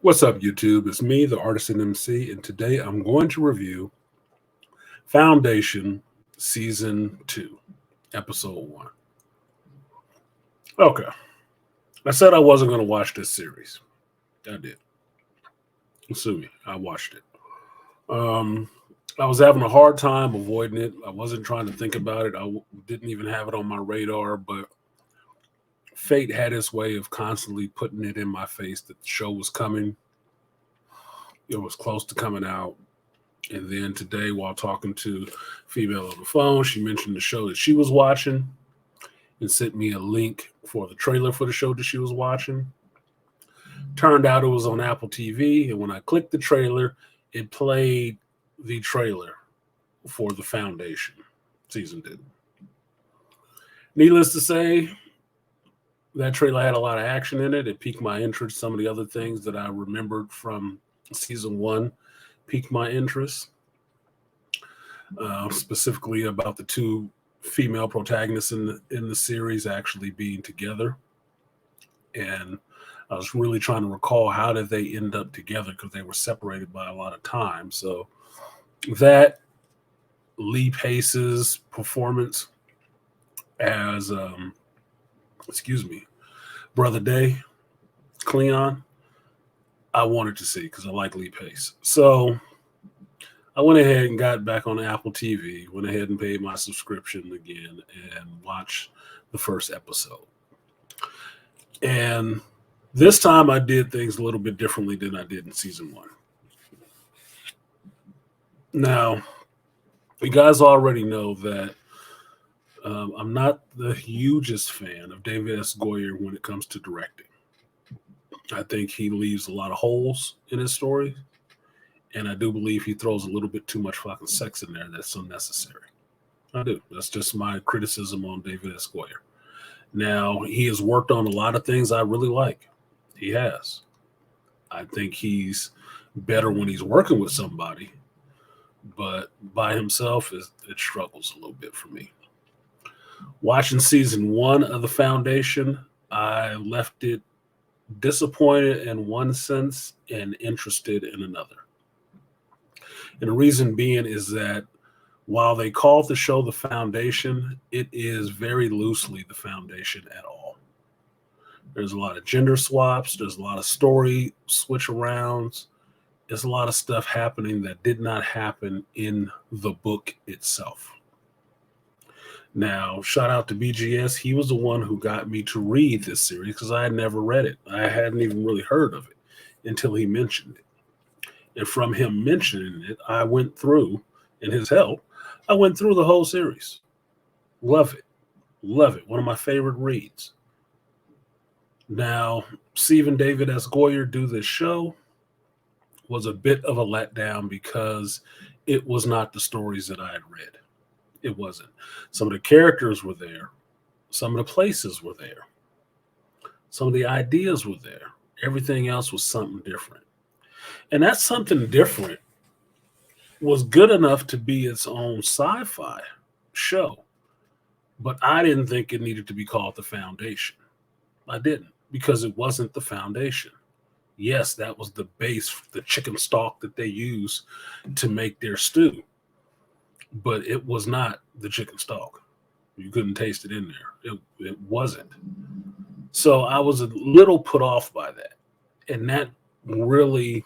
What's up, YouTube? It's me, the Artisanmc, and today I'm going to review Foundation Season 2, Episode 1. Okay, I said I wasn't going to watch this series. I did. Sue me. I watched it. I was having a hard time avoiding it. I wasn't trying to think about it. Didn't even have it on my radar, but fate had its way of constantly putting it in my face that the show was coming. It was close to coming out. And then today, while talking to a female on the phone, she mentioned the show that she was watching and sent me a link for the trailer for the show that she was watching. Turned out it was on Apple TV. And when I clicked the trailer, it played the trailer for The Foundation Season 2. Needless to say, that trailer had a lot of action in it. It piqued my interest. Some of the other things that I remembered from Season 1 piqued my interest, specifically about the two female protagonists in the series actually being together. And I was really trying to recall how did they end up together, because they were separated by a lot of time. So that, Lee Pace's performance as Brother Day, Cleon, I wanted to see because I like Lee Pace. So I went ahead and got back on Apple TV, went ahead and paid my subscription again and watched the first episode. And this time I did things a little bit differently than I did in Season 1. Now, you guys already know that I'm not the hugest fan of David S. Goyer when it comes to directing. I think he leaves a lot of holes in his story, and I do believe he throws a little bit too much fucking sex in there that's unnecessary. I do. That's just my criticism on David S. Goyer. Now, he has worked on a lot of things I really like. He has. I think he's better when he's working with somebody, but by himself, it struggles a little bit for me. Watching Season 1 of The Foundation, I left it disappointed in one sense and interested in another. And the reason being is that while they call the show The Foundation, it is very loosely The Foundation at all. There's a lot of gender swaps. There's a lot of story switch arounds. There's a lot of stuff happening that did not happen in the book itself. Now, shout out to BGS. He was the one who got me to read this series because I had never read it. I hadn't even really heard of it until he mentioned it. And from him mentioning it, I went through, in his help, I went through the whole series. Love it. Love it. One of my favorite reads. Now, seeing David S. Goyer do this show was a bit of a letdown because it was not the stories that I had read. It wasn't. Some of the characters were there. Some of the places were there. Some of the ideas were there. Everything else was something different. And that something different was good enough to be its own sci-fi show. But I didn't think it needed to be called The Foundation. I didn't, because it wasn't The Foundation. Yes, that was the base, the chicken stock that they use to make their stew. But it was not the chicken stock. You couldn't taste it in there. It wasn't. So I was a little put off by that. And that really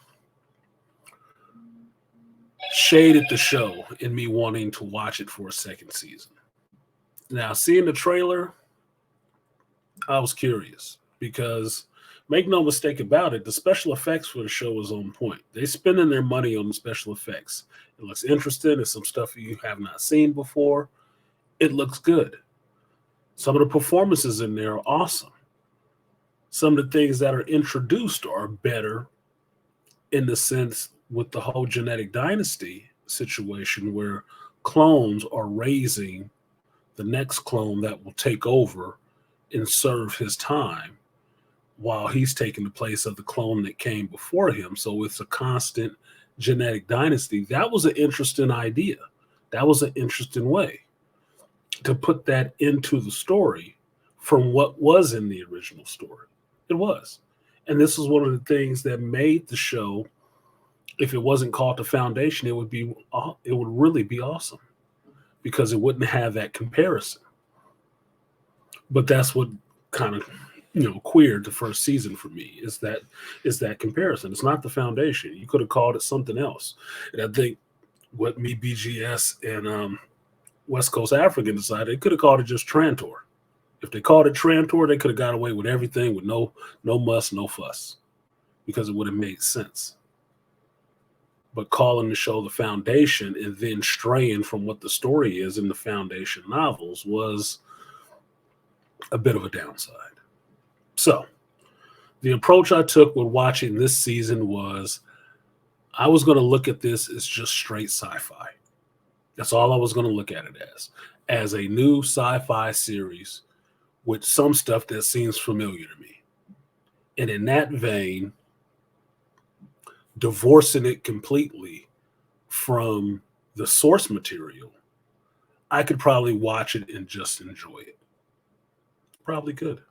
shaded the show in me wanting to watch it for a second season. Now, seeing the trailer, I was curious because, make no mistake about it, the special effects for the show is on point. They're spending their money on the special effects. It looks interesting. It's some stuff you have not seen before. It looks good. Some of the performances in there are awesome. Some of the things that are introduced are better in the sense with the whole genetic dynasty situation where clones are raising the next clone that will take over and serve his time while he's taking the place of the clone that came before him. So it's a constant genetic dynasty. That was an interesting idea. That was an interesting way to put that into the story from what was in the original story. It was. And this is one of the things that made the show, if it wasn't called The Foundation, it would really be awesome because it wouldn't have that comparison. But that's what kind of queered the first season for me is that comparison. It's not The Foundation. You could have called it something else. And I think what me, BGS, and West Coast African decided, they could have called it just Trantor. If they called it Trantor, they could have got away with everything with no muss, no fuss, because it would have made sense. But calling the show The Foundation and then straying from what the story is in the Foundation novels was a bit of a downside. So the approach I took with watching this season was I was going to look at this as just straight sci-fi. That's all I was going to look at it as a new sci-fi series with some stuff that seems familiar to me. And in that vein, divorcing it completely from the source material, I could probably watch it and just enjoy it. Probably could.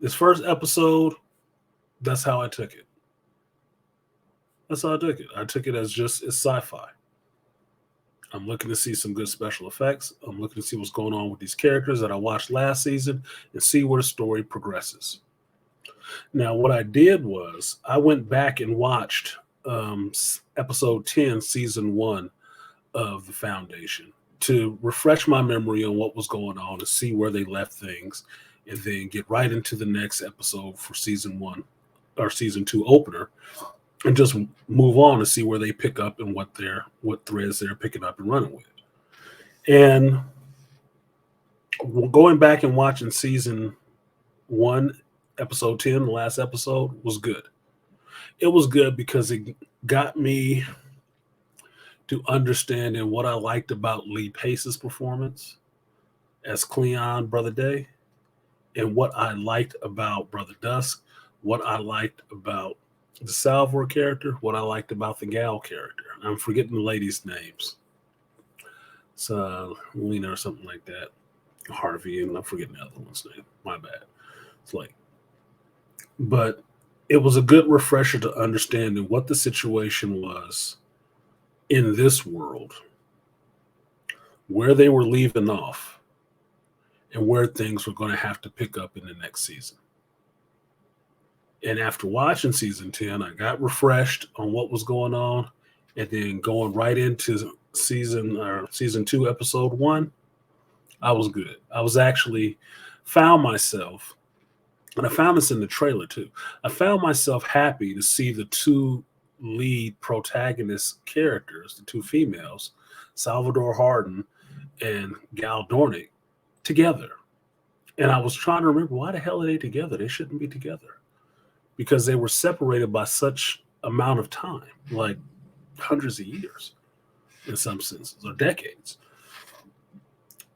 This first episode, that's how I took it. That's how I took it. I took it as sci-fi. I'm looking to see some good special effects. I'm looking to see what's going on with these characters that I watched last season and see where the story progresses. Now, what I did was I went back and watched episode 10, season 1 of The Foundation to refresh my memory on what was going on and see where they left things, and then get right into the next episode for season 1 or season 2 opener, and just move on to see where they pick up and what threads they're picking up and running with. And going back and watching season 1, episode 10, the last episode, was good. It was good because it got me to understanding what I liked about Lee Pace's performance as Cleon Brother Day, and what I liked about Brother Dusk, what I liked about the Salvor character, what I liked about the Gal character. I'm forgetting the ladies' names. It's Lena or something like that. Harvey, and I'm forgetting the other one's name. My bad. It's like, but it was a good refresher to understanding what the situation was in this world, where they were leaving off, and where things were going to have to pick up in the next season. And after watching season 10, I got refreshed on what was going on, and then going right into season 2, episode 1, I was good. I was actually found myself, and I found this in the trailer too, I found myself happy to see the two lead protagonist characters, the two females, Salvador Hardin and Gal Dornick, together. And I was trying to remember, why the hell are they together? They shouldn't be together, because they were separated by such amount of time, like hundreds of years in some senses, or decades.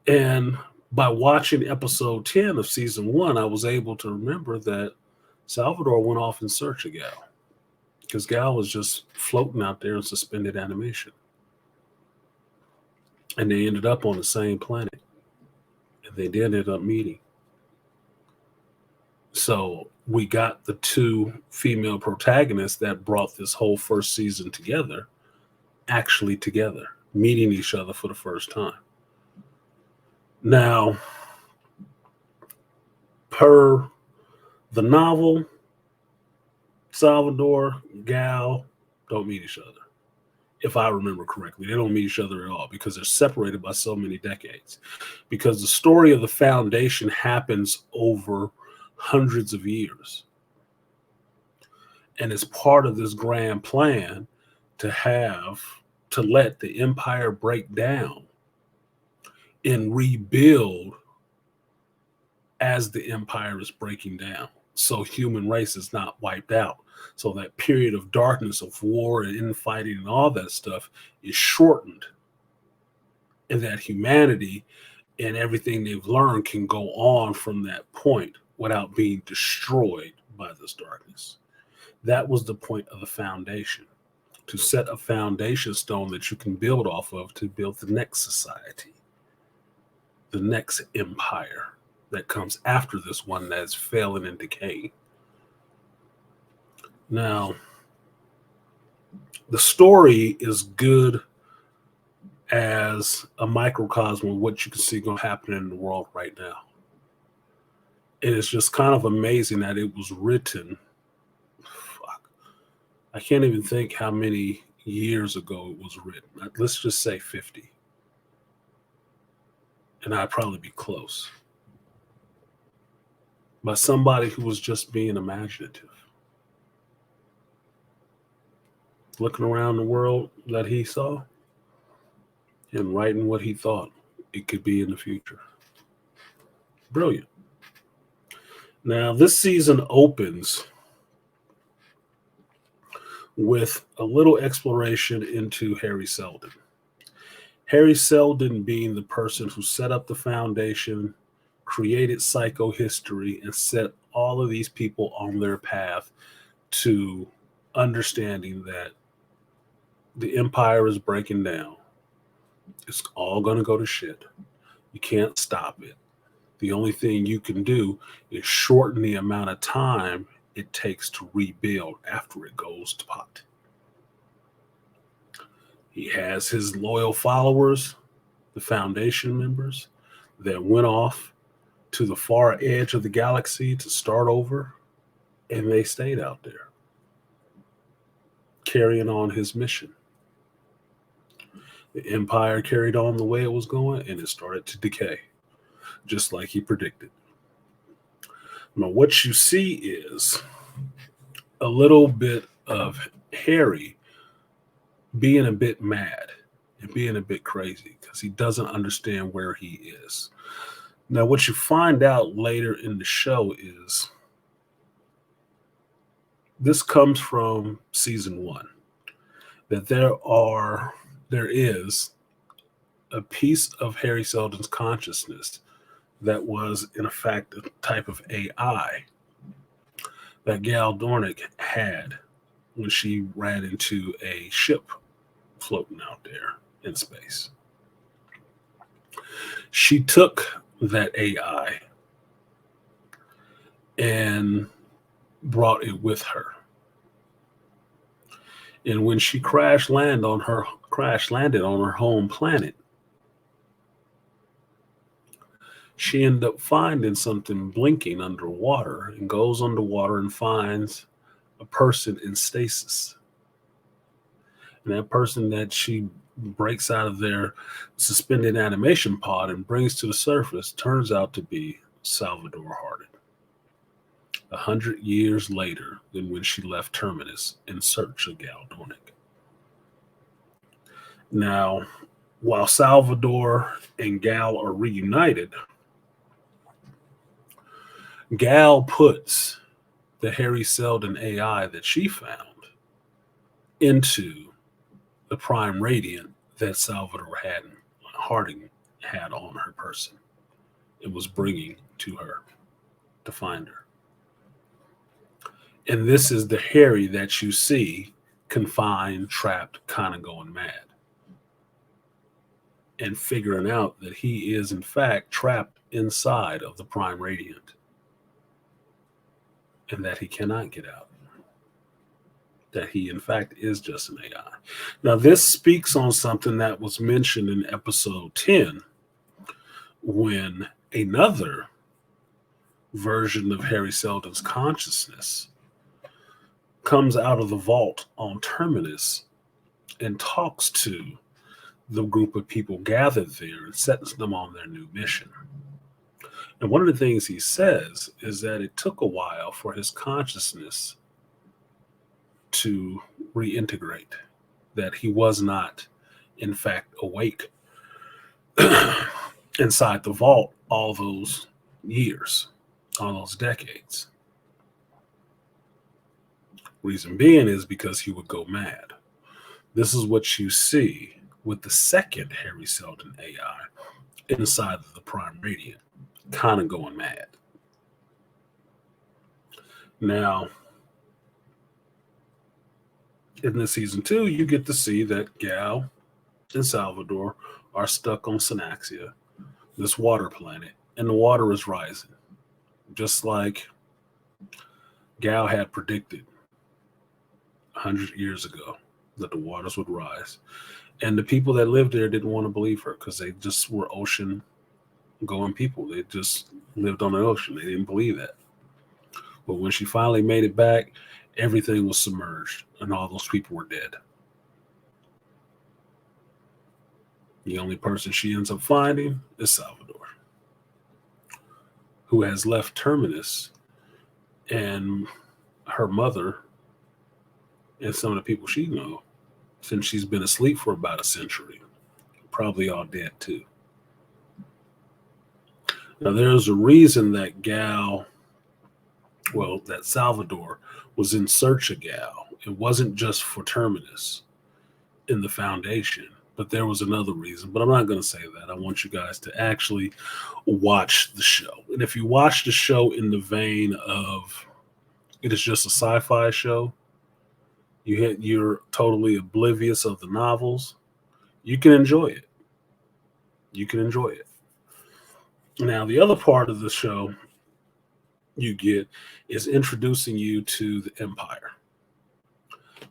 And by watching episode 10 of season 1, I was able to remember that Salvador went off in search of Gal, because Gal was just floating out there in suspended animation. And they ended up on the same planet. And they did end up meeting. So we got the two female protagonists that brought this whole first season together, actually together, meeting each other for the first time. Now, per the novel, Salvador, Gal don't meet each other. If I remember correctly, they don't meet each other at all, because they're separated by so many decades. Because the story of the Foundation happens over hundreds of years. And it's part of this grand plan to let the empire break down and rebuild as the empire is breaking down, so human race is not wiped out. So that period of darkness of war and infighting and all that stuff is shortened, and that humanity and everything they've learned can go on from that point without being destroyed by this darkness. That was the point of the Foundation, to set a foundation stone that you can build off of to build the next society, the next empire that comes after this one that is failing and decaying. Now, the story is good as a microcosm of what you can see going to happen in the world right now. And it's just kind of amazing that it was written. Fuck, I can't even think how many years ago it was written. Let's just say 50. And I'd probably be close. By somebody who was just being imaginative. Looking around the world that he saw and writing what he thought it could be in the future. Brilliant. Now, this season opens with a little exploration into Harry Seldon. Harry Seldon being the person who set up the foundation, created psychohistory, and set all of these people on their path to understanding that the empire is breaking down. It's all going to go to shit. You can't stop it. The only thing you can do is shorten the amount of time it takes to rebuild after it goes to pot. He has his loyal followers, the foundation members, that went off to the far edge of the galaxy to start over, and they stayed out there, carrying on his mission. The empire carried on the way it was going, and it started to decay, just like he predicted. Now, what you see is a little bit of Harry being a bit mad and being a bit crazy because he doesn't understand where he is. Now, what you find out later in the show is this comes from season 1, that there is a piece of Harry Seldon's consciousness that was, in fact, a type of AI that Gal Dornick had when she ran into a ship floating out there in space. She took that AI and brought it with her. And when she crash landed on her home planet, she ended up finding something blinking underwater and goes underwater and finds a person in stasis. And that person that she breaks out of their suspended animation pod and brings to the surface turns out to be Salvador Hardin. 100 years later than when she left Terminus in search of Gal Dornick. Now, while Salvador and Gal are reunited, Gal puts the Harry Seldon AI that she found into the Prime Radiant that Salvador Harding had on her person. It was bringing to her to find her. And this is the Harry that you see confined, trapped, kind of going mad. And figuring out that he is, in fact, trapped inside of the Prime Radiant. And that he cannot get out. That he, in fact, is just an AI. Now, this speaks on something that was mentioned in episode 10 when another version of Harry Seldon's consciousness comes out of the vault on Terminus and talks to the group of people gathered there and sets them on their new mission. And one of the things he says is that it took a while for his consciousness to reintegrate, that he was not, in fact, awake inside the vault all those years, all those decades. Reason being is because he would go mad. This is what you see with the second Harry Seldon AI inside of the Prime Radiant, kind of going mad. Now, in the season 2, you get to see that Gal and Salvador are stuck on Synaxia, this water planet, and the water is rising, just like Gal had predicted 100 years ago that the waters would rise. And the people that lived there didn't want to believe her because they just were ocean going people. They just lived on the ocean. They didn't believe that. But when she finally made it back, everything was submerged and all those people were dead. The only person she ends up finding is Salvador, who has left Terminus, and her mother and some of the people she knows, since she's been asleep for about a century, probably all dead too. Now, there's a reason that that Salvador was in search of Gal. It wasn't just for Terminus in the Foundation, but there was another reason. But I'm not going to say that. I want you guys to actually watch the show. And if you watch the show in the vein of it is just a sci-fi show, you're totally oblivious of the novels, you can enjoy it. You can enjoy it. Now, the other part of the show you get is introducing you to the Empire.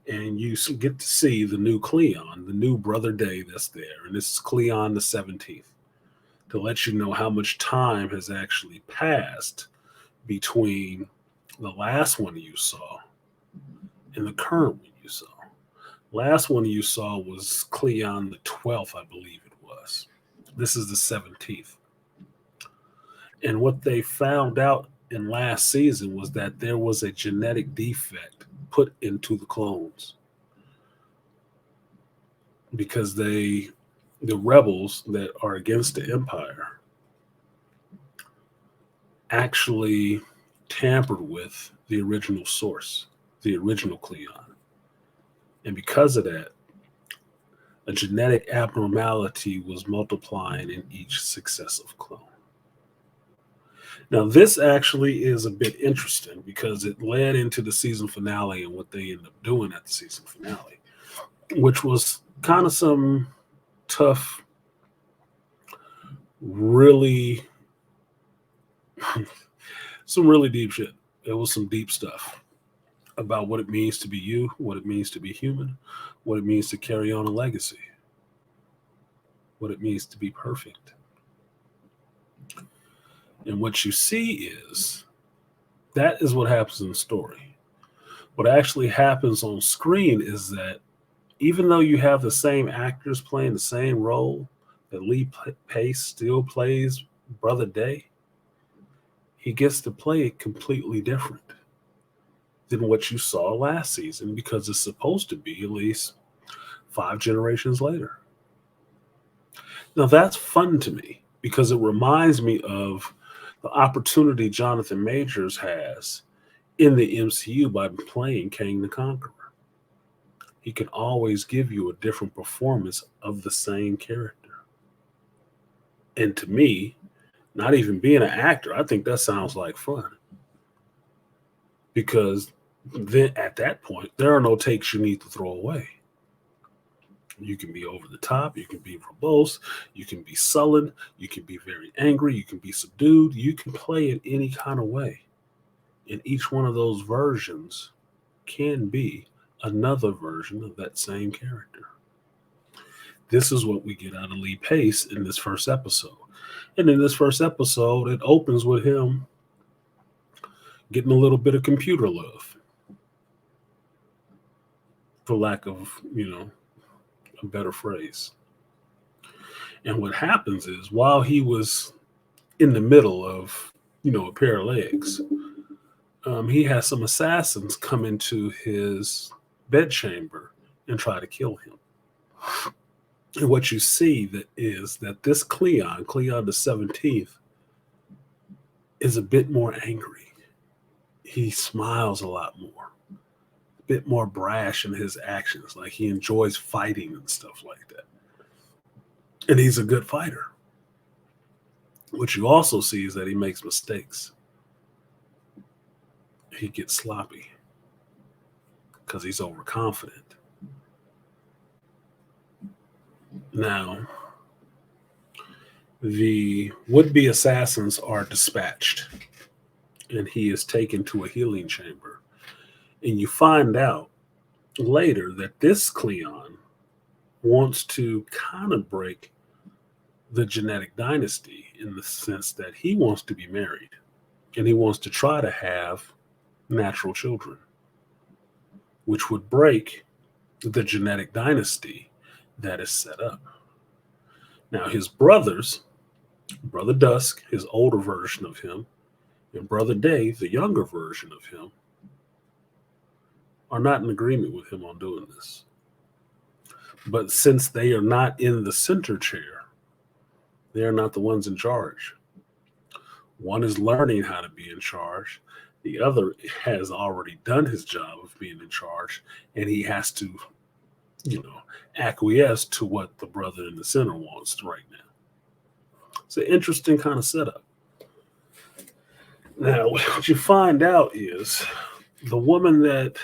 And you get to see the new Cleon, the new Brother Day that's there. And this is Cleon the 17th, to let you know how much time has actually passed between the last one you saw and the current one you saw. Last one you saw was Cleon the 12th, I believe it was. This is the 17th. And what they found out in last season was that there was a genetic defect put into the clones because the rebels that are against the Empire actually tampered with the original source, the original Cleon. And because of that, a genetic abnormality was multiplying in each successive clone. Now, this actually is a bit interesting because it led into the season finale and what they ended up doing at the season finale, which was kind of some tough, really, some really deep shit. It was some deep stuff about what it means to be you, what it means to be human, what it means to carry on a legacy, what it means to be perfect. And what you see is that is what happens in the story. What actually happens on screen is that even though you have the same actors playing the same role, that Lee Pace still plays Brother Day, he gets to play it completely different than what you saw last season because it's supposed to be at least 5 generations later. Now, that's fun to me because it reminds me of the opportunity Jonathan Majors has in the MCU by playing Kang the Conqueror. He can always give you a different performance of the same character. And to me, not even being an actor, I think that sounds like fun. Because then at that point, there are no takes you need to throw away. You can be over the top, you can be verbose, you can be sullen, you can be very angry, you can be subdued, you can play it any kind of way. And each one of those versions can be another version of that same character. This is what we get out of Lee Pace in this first episode. And in this first episode, it opens with him getting a little bit of computer love, for lack of, a better phrase. And what happens is while he was in the middle of, a pair of legs, he has some assassins come into his bedchamber and try to kill him. And what you see is that this Cleon the 17th, is a bit more angry. He smiles a lot more, a bit more brash in his actions. Like he enjoys fighting and stuff like that. And he's a good fighter. What you also see is that he makes mistakes. He gets sloppy because he's overconfident. Now, the would-be assassins are dispatched, and he is taken to a healing chamber. And you find out later that this Cleon wants to kind of break the genetic dynasty in the sense that he wants to be married and he wants to try to have natural children, which would break the genetic dynasty that is set up. Now, his brothers, Brother Dusk, his older version of him, and Brother Day, the younger version of him, are not in agreement with him on doing this. But since they are not in the center chair, they are not the ones in charge. One is learning how to be in charge. The other has already done his job of being in charge, and he has to, acquiesce to what the brother in the center wants right now. It's an interesting kind of setup. Now, what you find out is the woman that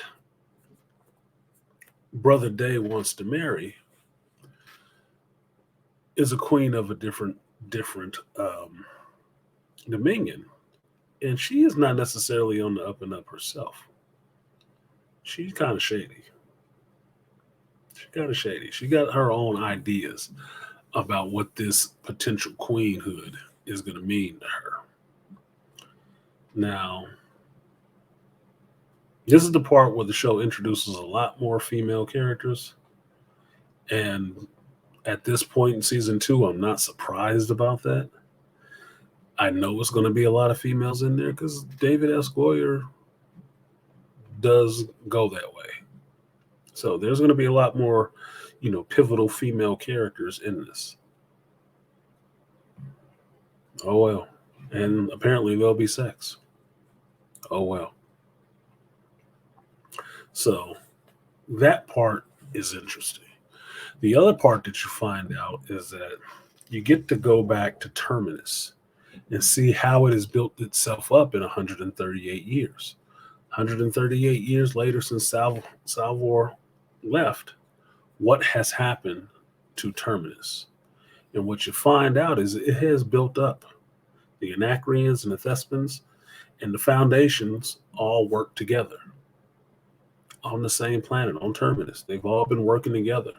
Brother Day wants to marry is a queen of a different dominion, and she is not necessarily on the up and up herself. She's kind of shady. She got her own ideas about what this potential queenhood is going to mean to her. Now, this is the part where the show introduces a lot more female characters, and at this point in season 2, I'm not surprised about that. I know it's going to be a lot of females in there because David S. Goyer does go that way. So there's going to be a lot more, pivotal female characters in this. Oh, well. And apparently there'll be sex. Oh, well. So that part is interesting. The other part that you find out is that you get to go back to Terminus and see how it has built itself up in 138 years. 138 years later since Salvor left, what has happened to Terminus? And what you find out is it has built up. The Anacreans and the Thespins and the Foundations all work together on the same planet, on Terminus. They've all been working together,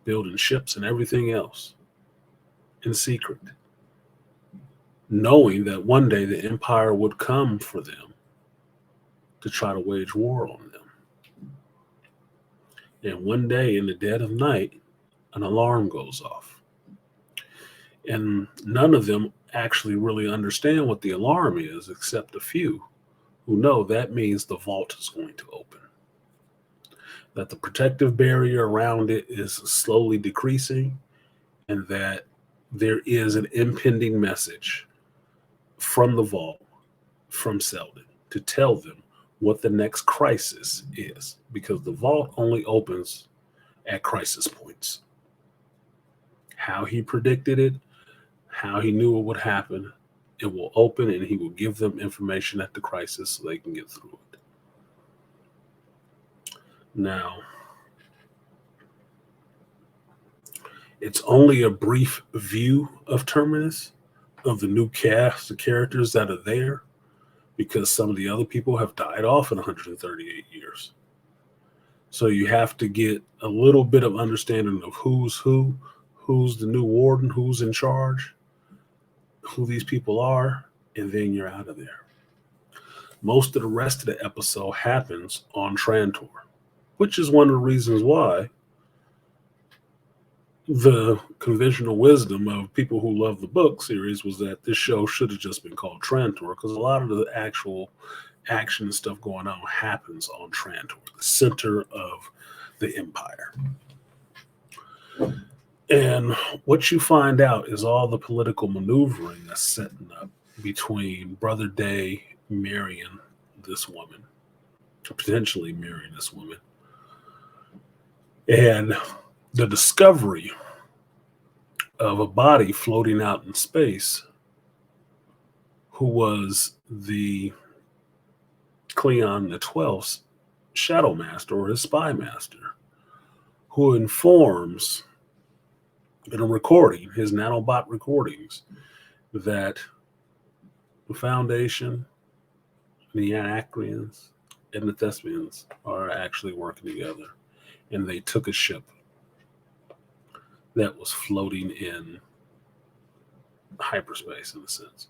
building ships and everything else in secret, knowing that one day the Empire would come for them to try to wage war on them. And one day in the dead of night, an alarm goes off. And none of them actually really understand what the alarm is, except a few who know that means the vault is going to open. That the protective barrier around it is slowly decreasing, and that there is an impending message from the vault, from Selden, to tell them what the next crisis is, because the vault only opens at crisis points. How he predicted it, how he knew it would happen, it will open and he will give them information at the crisis so they can get through it. Now, it's only a brief view of Terminus, of the new cast of characters that are there, because some of the other people have died off in 138 years. So you have to get a little bit of understanding of who's who, who's the new warden, who's in charge, who these people are, and then you're out of there. Most of the rest of the episode happens on Trantor, which is one of the reasons why the conventional wisdom of people who love the book series was that this show should have just been called Trantor, because a lot of the actual action and stuff going on happens on Trantor, the center of the Empire. And what you find out is all the political maneuvering that's setting up between Brother Day marrying this woman, potentially marrying this woman, and the discovery of a body floating out in space who was the Cleon the 12th's shadow master, or his spy master, who informs in a recording, his nanobot recordings, that the Foundation, the Anacreans, and the thespians are actually working together. And they took a ship that was floating in hyperspace, in a sense.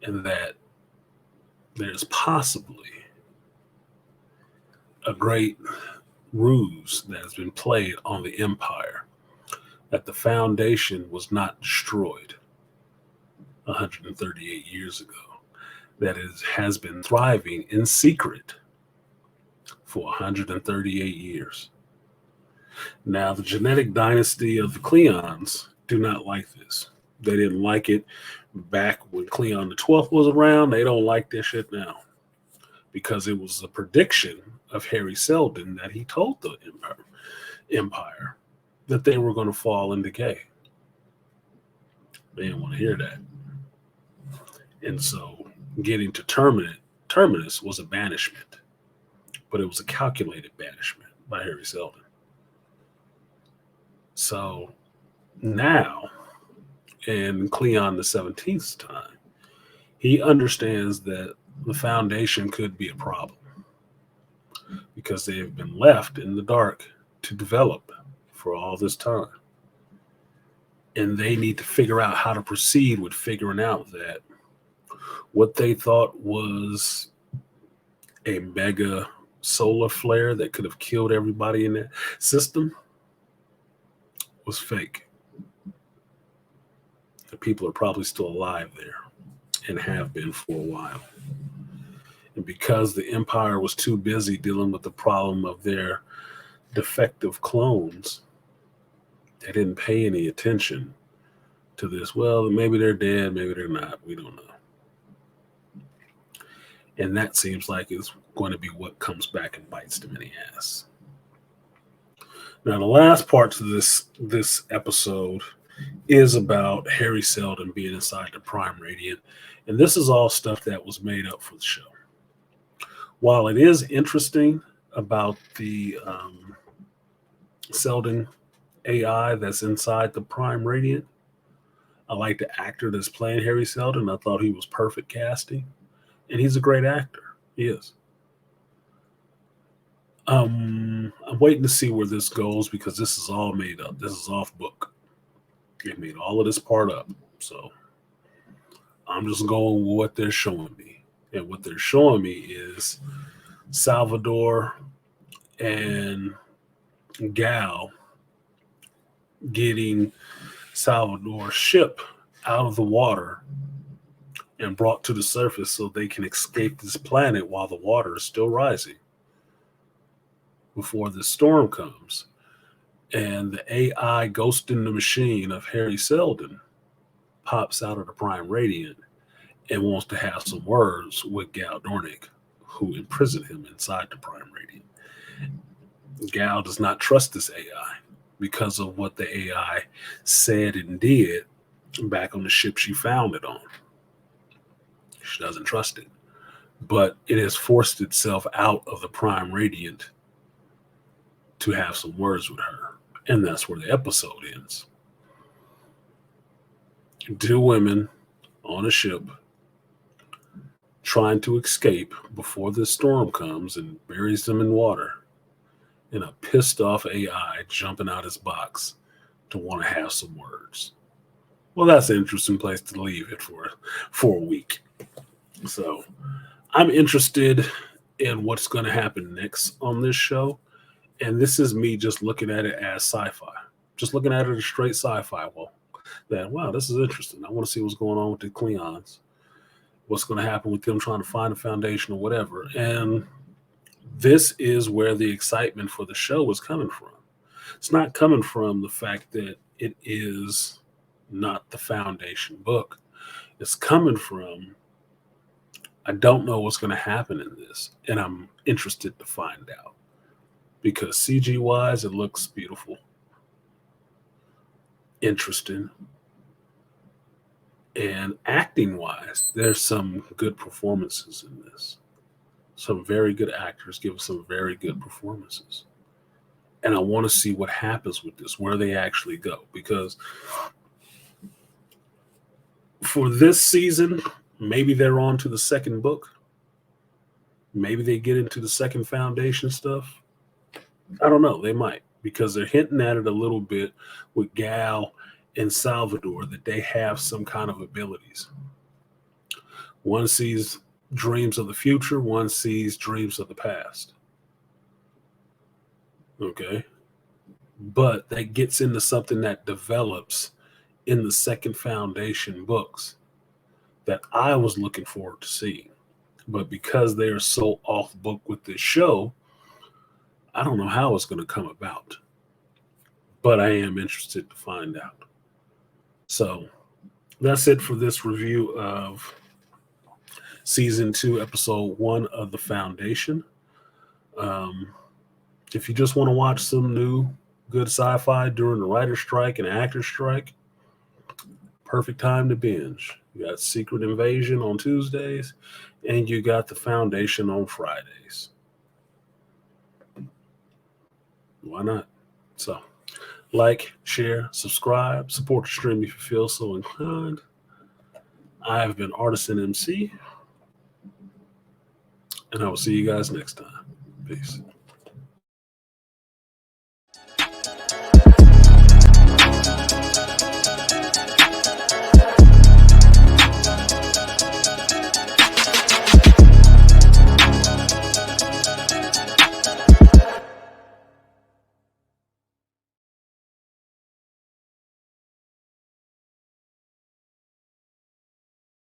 And that there's possibly a great ruse that has been played on the Empire, that the Foundation was not destroyed 138 years ago, that has been thriving in secret for 138 years. Now, the genetic dynasty of the Cleons do not like this. They didn't like it back when Cleon the 12th was around. They don't like this shit now, because it was a prediction of Harry Seldon that he told the Empire that they were going to fall in decay. They didn't want to hear that. And so getting to Terminus was a banishment, but it was a calculated banishment by Harry Seldon. So now, in Cleon the 17th's time, he understands that the Foundation could be a problem because they have been left in the dark to develop for all this time. And they need to figure out how to proceed with figuring out that what they thought was a mega solar flare that could have killed everybody in that system was fake. The people are probably still alive there and have been for a while. And because the Empire was too busy dealing with the problem of their defective clones, they didn't pay any attention to this. Well, maybe they're dead, maybe they're not. We don't know. And that seems like it's going to be what comes back and bites them in the ass. Now, the last part of this episode is about Harry Seldon being inside the Prime Radiant. And this is all stuff that was made up for the show. While it is interesting about the Seldon AI that's inside the Prime Radiant, I like the actor that's playing Harry Seldon. I thought he was perfect casting. And he's a great actor. He is. I'm waiting to see where this goes because this is all made up. This is off book. They made all of this part up. So I'm just going with what they're showing me. And what they're showing me is Salvador and Gal getting Salvador's ship out of the water and brought to the surface so they can escape this planet while the water is still rising before the storm comes. And the AI ghost in the machine of Harry Seldon pops out of the Prime Radiant and wants to have some words with Gal Dornick, who imprisoned him inside the Prime Radiant. Gal does not trust this AI because of what the AI said and did back on the ship she found it on. She doesn't trust it. But it has forced itself out of the Prime Radiant to have some words with her. And that's where the episode ends. 2 women on a ship trying to escape before the storm comes and buries them in water. And a pissed off AI jumping out his box to want to have some words. Well, that's an interesting place to leave it for a week. So I'm interested in what's going to happen next on this show. And this is me just looking at it as sci-fi. Just looking at it as straight sci-fi. Well, that, wow, this is interesting. I want to see what's going on with the Cleons. What's going to happen with them trying to find a foundation or whatever. And this is where the excitement for the show is coming from. It's not coming from the fact that it is not the Foundation book. It's coming from, I don't know what's going to happen in this, and I'm interested to find out. Because CG-wise, it looks beautiful, interesting, and acting-wise, there's some good performances in this. Some very good actors give some very good performances. And I want to see what happens with this, where they actually go. Because for this season, maybe they're on to the second book. Maybe they get into the second foundation stuff. I don't know. They might, because they're hinting at it a little bit with Gal and Salvador, that they have some kind of abilities. One sees dreams of the future, one sees dreams of the past. Okay. But that gets into something that develops in the second foundation books that I was looking forward to seeing. But because they are so off book with this show, I don't know how it's going to come about. But I am interested to find out. So that's it for this review of season 2, episode 1 of The Foundation. If you just want to watch some new good sci-fi during the writer's strike and actor's strike, perfect time to binge. You got Secret Invasion on Tuesdays, and you got The Foundation on Fridays. Why not? So, like, share, subscribe, support the stream if you feel so inclined. I have been Artisanmc, and I will see you guys next time. Peace.